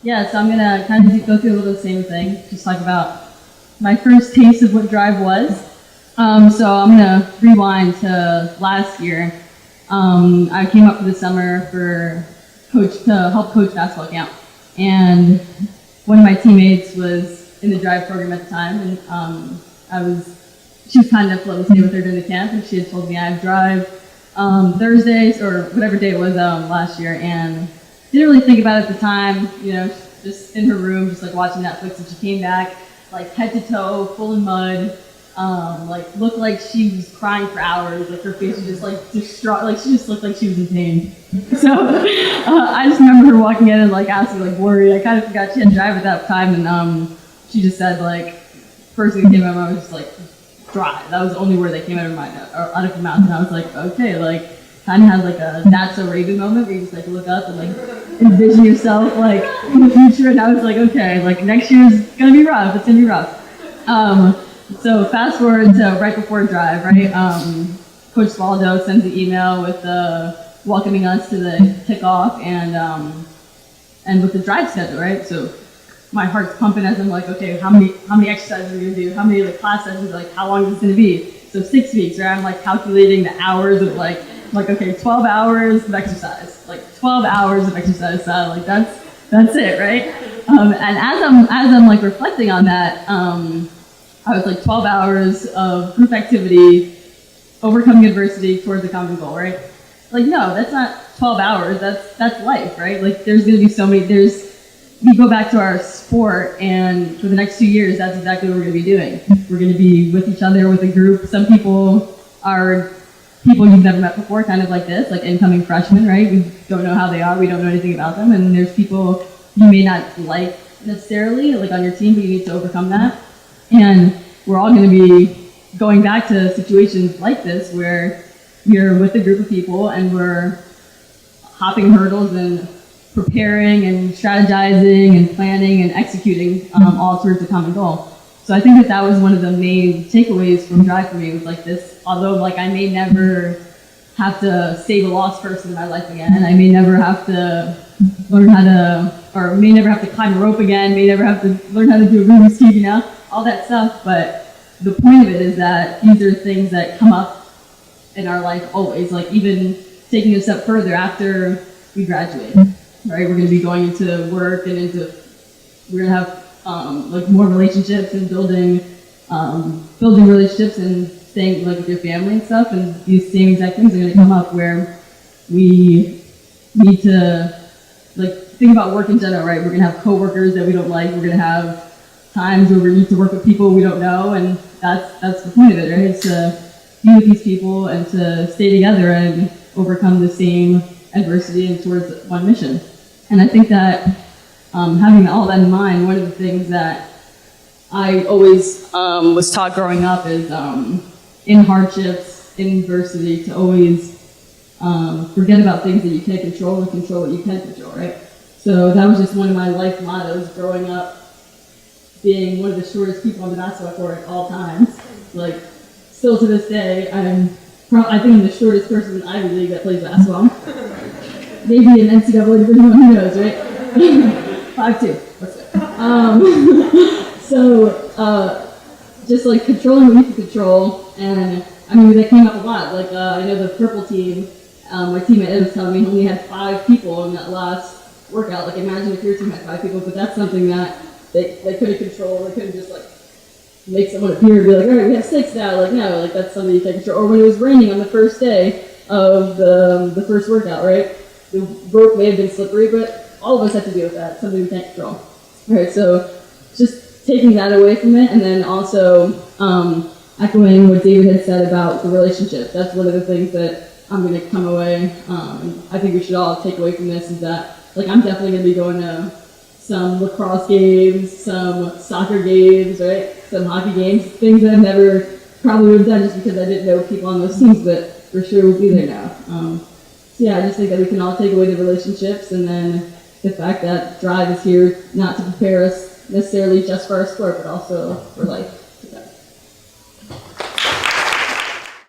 Yeah, so I'm gonna kind of go through a little of the same thing, just talk about my first taste of what drive was. So I'm gonna rewind to last year. I came up for the summer to help coach basketball camp, and one of my teammates was in the drive program at the time, and she was kind enough to let me stay with her during the camp, and she had told me I'd drive Thursdays or whatever day it was last year, and didn't really think about it at the time, just in her room, just like watching Netflix, and she came back like head to toe, full in mud, like looked like she was crying for hours, like her face was just like distraught, like she just looked like she was in pain. So I just remember her walking in and like asking, like worried. I kind of forgot she had to drive at that time, and she just said like, first thing that came out of my mouth was just like, dry. That was the only word that came out of her mouth, and I was like, okay, like kind of had like a That's So Raven moment where you just like look up and like envision yourself like in the future, and I was like, okay, like next year's gonna be rough. It's gonna be rough. So fast forward to right before drive, right? Coach Svaldo sends the email with welcoming us to the kickoff and with the drive schedule, right? So my heart's pumping as I'm like, okay, how many exercises are we gonna do? How many like class sessions? Like how long is this gonna be? So 6 weeks, right? I'm like calculating the hours of like okay, 12 hours of exercise, like 12 hours of exercise. So like that's it, right? And as I'm like reflecting on that, I was like 12 hours of group activity, overcoming adversity towards a common goal, right? Like no, that's not 12 hours. That's life, right? Like there's gonna be so many. We go back to our sport, and for the next 2 years, that's exactly what we're going to be doing. We're going to be with each other, with a group. Some people are people you've never met before, kind of like this, like incoming freshmen, right? We don't know how they are. We don't know anything about them. And there's people you may not like necessarily, like on your team, but you need to overcome that. And we're all going to be going back to situations like this where you're with a group of people and we're hopping hurdles and preparing and strategizing and planning and executing all towards a common goal. So I think that was one of the main takeaways from Drive for me, was like this, although like I may never have to save a lost person in my life again, I may never have to learn how to, or may never have to climb a rope again, may never have to learn how to do a Rubik's Cube, all that stuff, but the point of it is that these are things that come up in our life always, like even taking a step further after we graduate. Right, we're going to be going into work and we're going to have like more relationships and building relationships and staying like with your family and stuff. And these same exact things are going to come up where we need to like think about work in general. Right, we're going to have coworkers that we don't like. We're going to have times where we need to work with people we don't know, and that's the point of it. Right, it's to be with these people and to stay together and overcome the same adversity and towards one mission. And I think that having all that in mind, one of the things that I always was taught growing up is in hardships, in adversity, to always forget about things that you can't control and control what you can control, right? So that was just one of my life mottos growing up, being one of the shortest people on the basketball court at all times. Like, still to this day, I think I'm the shortest person in Ivy League that plays basketball. Maybe an NCAA division, who knows, right? 5'2", let's say. So, just like controlling what you can control, and I mean, that came up a lot. Like, I know the purple team, my teammate Ed was telling me only had 5 people in that last workout. Like, imagine if your team had 5 people, but that's something that they couldn't control. They couldn't just like make someone appear and be like, all right, we have 6 now. Like, no, like that's something you can't control. Or when it was raining on the first day of the first workout, right? The rope may have been slippery, but all of us have to deal with that. Something we can't control. All right, so just taking that away from it, and then also echoing what David had said about the relationship. That's one of the things that I'm going to come away. I think we should all take away from this, is that like I'm definitely going to be going to some lacrosse games, some soccer games, right? Some hockey games, things that I've never probably would have done just because I didn't know people on those teams, but for sure we'll be there now. So yeah, I just think that we can all take away the relationships, and then the fact that Drive is here not to prepare us necessarily just for our sport, but also for life.